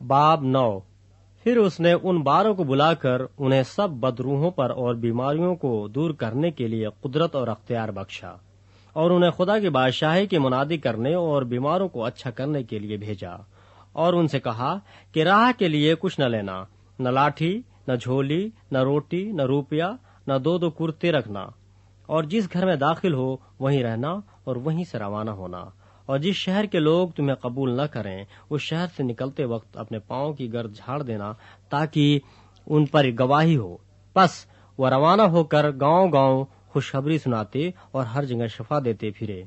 باب 9۔ پھر اس نے ان 12 کو بلا کر انہیں سب بدروحوں پر اور بیماریوں کو دور کرنے کے لیے قدرت اور اختیار بخشا، اور انہیں خدا کی بادشاہی کی منادی کرنے اور بیماروں کو اچھا کرنے کے لیے بھیجا، اور ان سے کہا کہ راہ کے لیے کچھ نہ لینا، نہ لاٹھی، نہ جھولی، نہ روٹی، نہ روپیہ، نہ دو کرتے رکھنا، اور جس گھر میں داخل ہو وہیں رہنا اور وہیں سے روانہ ہونا، اور جس شہر کے لوگ تمہیں قبول نہ کریں اس شہر سے نکلتے وقت اپنے پاؤں کی گرد جھاڑ دینا تاکہ ان پر گواہی ہو۔ پس وہ روانہ ہو کر گاؤں گاؤں خوشخبری سناتے اور ہر جگہ شفا دیتے پھرے۔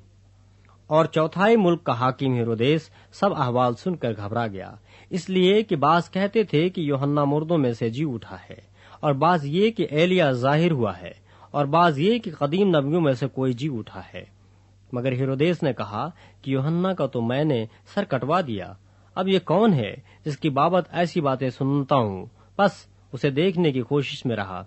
اور چوتھائی ملک کا حاکم ہیرودیس سب احوال سن کر گھبرا گیا، اس لیے کہ بعض کہتے تھے کہ یوحنا مردوں میں سے جی اٹھا ہے، اور بعض یہ کہ ایلیا ظاہر ہوا ہے، اور بعض یہ کہ قدیم نبیوں میں سے کوئی جی اٹھا ہے۔ مگر ہیرودیس نے کہا کہ یوحنا کا تو میں نے سر کٹوا دیا، اب یہ کون ہے جس کی بابت ایسی باتیں سنتا ہوں؟ بس اسے دیکھنے کی کوشش میں رہا۔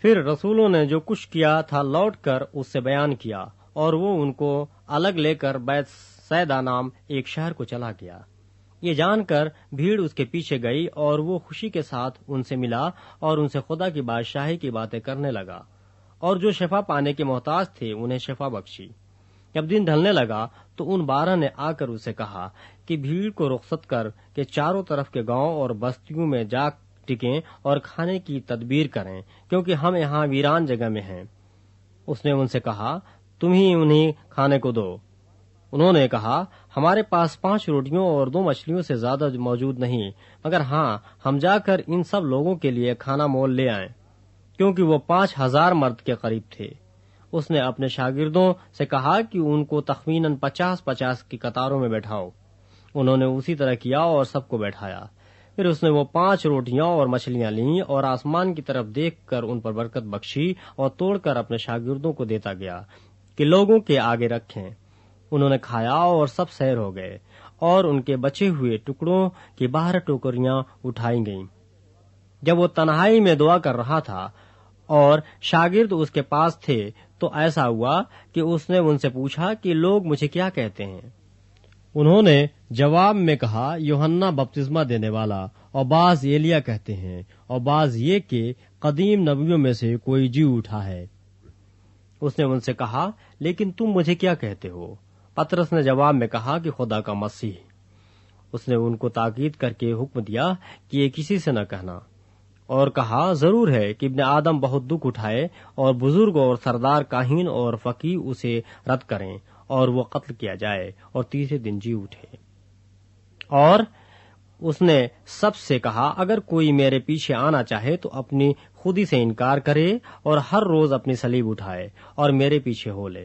پھر رسولوں نے جو کچھ کیا تھا لوٹ کر اس سے بیان کیا، اور وہ ان کو الگ لے کر بیت سیدا نام ایک شہر کو چلا گیا۔ یہ جان کر بھیڑ اس کے پیچھے گئی، اور وہ خوشی کے ساتھ ان سے ملا اور ان سے خدا کی بادشاہی کی باتیں کرنے لگا، اور جو شفا پانے کے محتاج تھے انہیں شفا بخشی۔ جب دن ڈھلنے لگا تو ان 12 نے آ کر اسے کہا کہ بھیڑ کو رخصت کر کے چاروں طرف کے گاؤں اور بستیوں میں جا ٹکیں اور کھانے کی تدبیر کریں، کیونکہ ہم یہاں ویران جگہ میں ہیں۔ اس نے ان سے کہا تم ہی انہیں کھانے کو دو۔ انہوں نے کہا ہمارے پاس 5 روٹیوں اور 2 مچھلیوں سے زیادہ موجود نہیں، مگر ہاں ہم جا کر ان سب لوگوں کے لیے کھانا مول لے آئیں، کیونکہ وہ 5000 مرد کے قریب تھے۔ اس نے اپنے شاگردوں سے کہا کہ ان کو تخمیناً 50-50 کی قطاروں میں بیٹھاؤ۔ انہوں نے اسی طرح کیا اور سب کو بیٹھایا۔ پھر اس نے وہ 5 روٹیاں اور مچھلیاں لیں اور آسمان کی طرف دیکھ کر ان پر برکت بخشی اور توڑ کر اپنے شاگردوں کو دیتا گیا کہ لوگوں کے آگے رکھیں۔ انہوں نے کھایا اور سب سیر ہو گئے، اور ان کے بچے ہوئے ٹکڑوں کی 12 ٹوکریاں اٹھائی گئیں۔ جب وہ تنہائی میں دعا کر رہا تھا اور شاگرد اس کے پاس تھے تو ایسا ہوا کہ اس نے ان سے پوچھا کہ لوگ مجھے کیا کہتے ہیں؟ انہوں نے جواب میں کہا یوحنا بپتسمہ دینے والا، اور بعض ایلیا کہتے ہیں، اور بعض یہ کہ قدیم نبیوں میں سے کوئی جی اٹھا ہے۔ اس نے ان سے کہا لیکن تم مجھے کیا کہتے ہو؟ پطرس نے جواب میں کہا کہ خدا کا مسیح۔ اس نے ان کو تاکید کر کے حکم دیا کہ یہ کسی سے نہ کہنا، اور کہا ضرور ہے کہ ابن آدم بہت دکھ اٹھائے اور بزرگ اور سردار کاہن اور فقیہ اسے رد کریں اور وہ قتل کیا جائے اور تیسرے دن جی اٹھے۔ اور اس نے سب سے کہا اگر کوئی میرے پیچھے آنا چاہے تو اپنی خودی سے انکار کرے اور ہر روز اپنی صلیب اٹھائے اور میرے پیچھے ہو لے،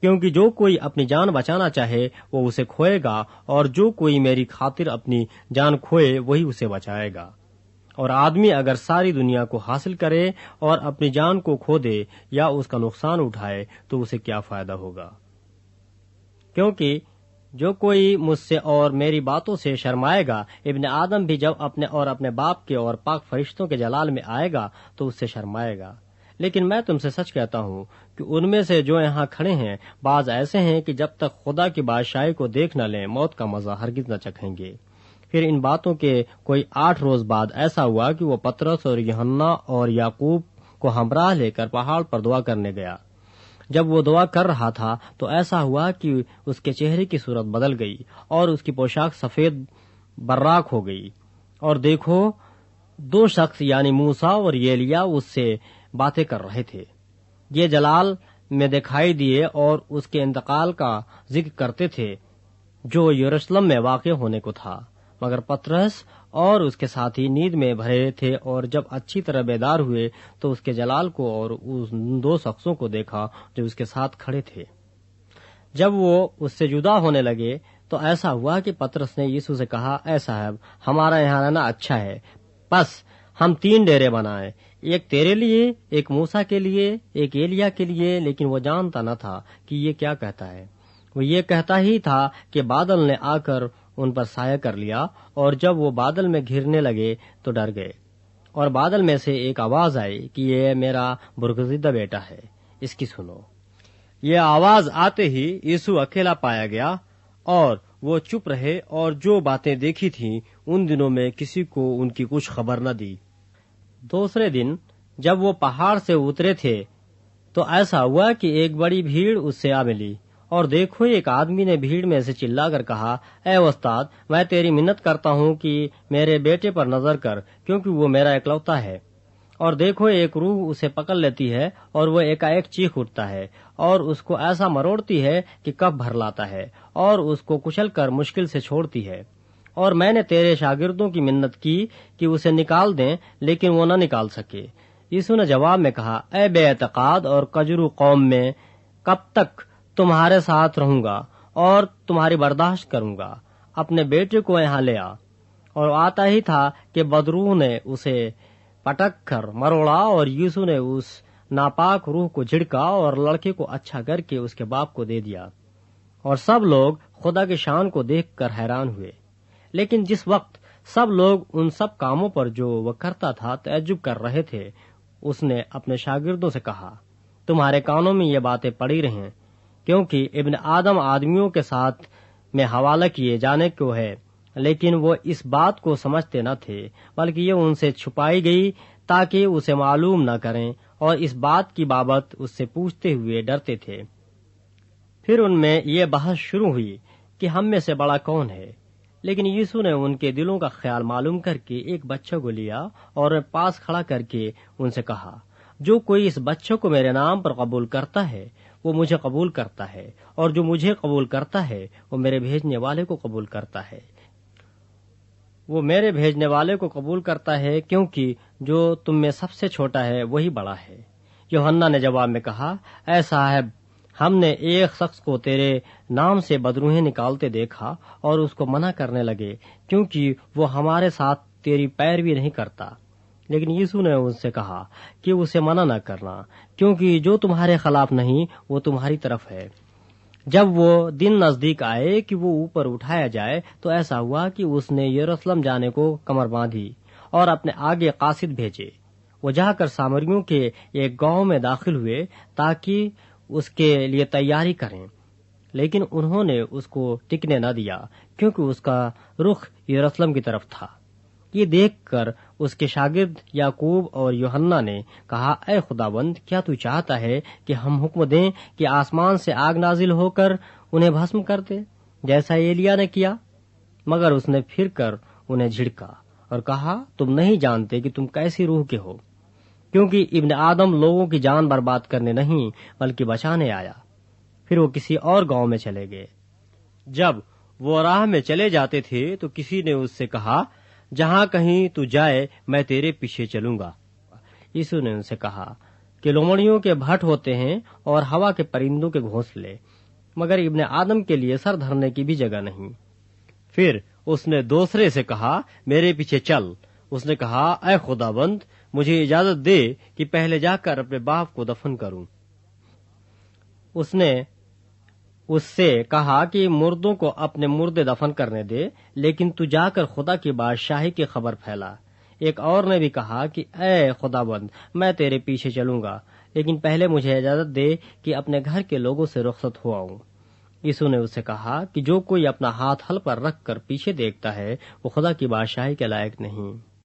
کیونکہ جو کوئی اپنی جان بچانا چاہے وہ اسے کھوئے گا، اور جو کوئی میری خاطر اپنی جان کھوئے وہی اسے بچائے گا۔ اور آدمی اگر ساری دنیا کو حاصل کرے اور اپنی جان کو کھو دے یا اس کا نقصان اٹھائے تو اسے کیا فائدہ ہوگا؟ کیونکہ جو کوئی مجھ سے اور میری باتوں سے شرمائے گا، ابن آدم بھی جب اپنے اور اپنے باپ کے اور پاک فرشتوں کے جلال میں آئے گا تو اس سے شرمائے گا۔ لیکن میں تم سے سچ کہتا ہوں کہ ان میں سے جو یہاں کھڑے ہیں بعض ایسے ہیں کہ جب تک خدا کی بادشاہی کو دیکھ نہ لیں موت کا مزہ ہرگز نہ چکھیں گے۔ پھر ان باتوں کے کوئی 8 روز بعد ایسا ہوا کہ وہ پطرس اور یوحنا اور یعقوب کو ہمراہ لے کر پہاڑ پر دعا کرنے گیا۔ جب وہ دعا کر رہا تھا تو ایسا ہوا کہ اس کے چہرے کی صورت بدل گئی اور اس کی پوشاک سفید براق ہو گئی، اور دیکھو 2 شخص یعنی موسیٰ اور ایلیا اس سے باتیں کر رہے تھے۔ یہ جلال میں دکھائی دیے اور اس کے انتقال کا ذکر کرتے تھے جو یروشلم میں واقع ہونے کو تھا، مگر پطرس اور اس کے ساتھی نیند میں بھرے تھے، اور جب اچھی طرح بیدار ہوئے تو اس کے جلال کو اور ان 2 شخصوں کو دیکھا جو اس کے ساتھ کھڑے تھے۔ جب وہ اس سے جدا ہونے لگے تو ایسا ہوا کہ پطرس نے یسوع سے کہا اے صاحب ہمارا یہاں رہنا اچھا ہے، بس ہم 3 ڈیرے بنائیں، ایک تیرے لیے، ایک موسیٰ کے لیے، ایک ایلیا کے لیے۔ لیکن وہ جانتا نہ تھا کہ یہ کیا کہتا ہے۔ وہ یہ کہتا ہی تھا کہ بادل نے آ کر ان پر سایہ کر لیا، اور جب وہ بادل میں گھرنے لگے تو ڈر گئے۔ اور بادل میں سے ایک آواز آئی کہ یہ میرا برگزیدہ بیٹا ہے، اس کی سنو۔ یہ آواز آتے ہی یسوع اکیلا پایا گیا اور وہ چپ رہے اور جو باتیں دیکھی تھیں ان دنوں میں کسی کو ان کی کچھ خبر نہ دی۔ دوسرے دن جب وہ پہاڑ سے اترے تھے تو ایسا ہوا کہ ایک بڑی بھیڑ اس سے آ ملی، اور دیکھو ایک آدمی نے بھیڑ میں سے چلا کر کہا، اے استاد، میں تیری منت کرتا ہوں کہ میرے بیٹے پر نظر کر، کیونکہ وہ میرا اکلوتا ہے۔ اور دیکھو ایک روح اسے پکڑ لیتی ہے اور وہ ایک چیخ اٹھتا ہے اور اس کو ایسا مروڑتی ہے کہ کف بھر لاتا ہے اور اس کو کچل کر مشکل سے چھوڑتی ہے۔ اور میں نے تیرے شاگردوں کی منت کی کہ اسے نکال دیں، لیکن وہ نہ نکال سکے۔ یسوع نے جواب میں کہا، اے بے اعتقاد اور کجرو قوم میں، کب تک تمہارے ساتھ رہوں گا اور تمہاری برداشت کروں گا؟ اپنے بیٹے کو یہاں لے آ۔ اور آتا ہی تھا کہ بدروح نے اسے پٹک کر مروڑا، اور یسوع نے اس ناپاک روح کو جھڑکا اور لڑکے کو اچھا کر کے اس کے باپ کو دے دیا۔ اور سب لوگ خدا کی شان کو دیکھ کر حیران ہوئے۔ لیکن جس وقت سب لوگ ان سب کاموں پر جو وہ کرتا تھا تعجب کر رہے تھے، اس نے اپنے شاگردوں سے کہا، تمہارے کانوں میں یہ باتیں پڑی رہیں، کیونکہ ابن آدم آدمیوں کے ساتھ میں حوالہ کیے جانے کو ہے، لیکن وہ اس بات کو سمجھتے نہ تھے، بلکہ یہ ان سے چھپائی گئی تاکہ اسے معلوم نہ کریں، اور اس بات کی بابت اس سے پوچھتے ہوئے ڈرتے تھے۔ پھر ان میں یہ بحث شروع ہوئی کہ ہم میں سے بڑا کون ہے؟ لیکن یسوع نے ان کے دلوں کا خیال معلوم کر کے ایک بچہ کو لیا اور پاس کھڑا کر کے ان سے کہا، جو کوئی اس بچے کو میرے نام پر قبول کرتا ہے وہ مجھے قبول کرتا ہے، اور جو مجھے قبول کرتا ہے وہ میرے بھیجنے والے کو قبول کرتا ہے۔ وہ میرے بھیجنے والے کو قبول کرتا ہے، کیونکہ جو تم میں سب سے چھوٹا ہے وہی بڑا ہے۔ یوحنا نے جواب میں کہا، اے صاحب، ہم نے ایک شخص کو تیرے نام سے بدروہیں نکالتے دیکھا اور اس کو منع کرنے لگے، کیونکہ وہ ہمارے ساتھ تیری پیروی نہیں کرتا۔ لیکن یسوع نے ان سے کہا کہ اسے منع نہ کرنا، کیونکہ جو تمہارے خلاف نہیں وہ تمہاری طرف ہے۔ جب وہ دن نزدیک آئے کہ وہ اوپر اٹھایا جائے تو ایسا ہوا کہ اس نے یروشلم جانے کو کمر باندھی اور اپنے آگے قاصد بھیجے۔ وہ جا کر سامریوں کے ایک گاؤں میں داخل ہوئے تاکہ اس کے لیے تیاری کریں، لیکن انہوں نے اس کو ٹکنے نہ دیا، کیونکہ اس کا رخ یروشلم کی طرف تھا۔ یہ دیکھ کر اس کے شاگرد یعقوب اور یوحنا نے کہا، اے خداوند، کیا تو چاہتا ہے کہ ہم حکم دیں کہ آسمان سے آگ نازل ہو کر انہیں بھسم کر دے، جیسا ایلیا نے کیا؟ مگر اس نے پھر کر انہیں جھڑکا اور کہا، تم نہیں جانتے کہ تم کیسی روح کے ہو، کیونکہ ابن آدم لوگوں کی جان برباد کرنے نہیں بلکہ بچانے آیا۔ پھر وہ کسی اور گاؤں میں چلے گئے۔ جب وہ راہ میں چلے جاتے تھے تو کسی نے اس سے کہا، جہاں کہیں تو جائے میں تیرے پیچھے چلوں گا۔ یسوع نے ان سے کہا کہ لومڑیوں کے بھٹ ہوتے ہیں اور ہوا کے پرندوں کے گھونسلے، مگر ابن آدم کے لیے سر دھرنے کی بھی جگہ نہیں۔ پھر اس نے دوسرے سے کہا، میرے پیچھے چل۔ اس نے کہا، اے خداوند، مجھے اجازت دے کہ پہلے جا کر اپنے باپ کو دفن کروں۔ اس نے اس سے کہا کہ مردوں کو اپنے مردے دفن کرنے دے، لیکن تو جا کر خدا کی بادشاہی کی خبر پھیلا۔ ایک اور نے بھی کہا کہ اے خداوند، میں تیرے پیچھے چلوں گا، لیکن پہلے مجھے اجازت دے کہ اپنے گھر کے لوگوں سے رخصت ہو آؤں۔ یسوع نے اس سے کہا کہ جو کوئی اپنا ہاتھ ہل پر رکھ کر پیچھے دیکھتا ہے وہ خدا کی بادشاہی کے لائق نہیں۔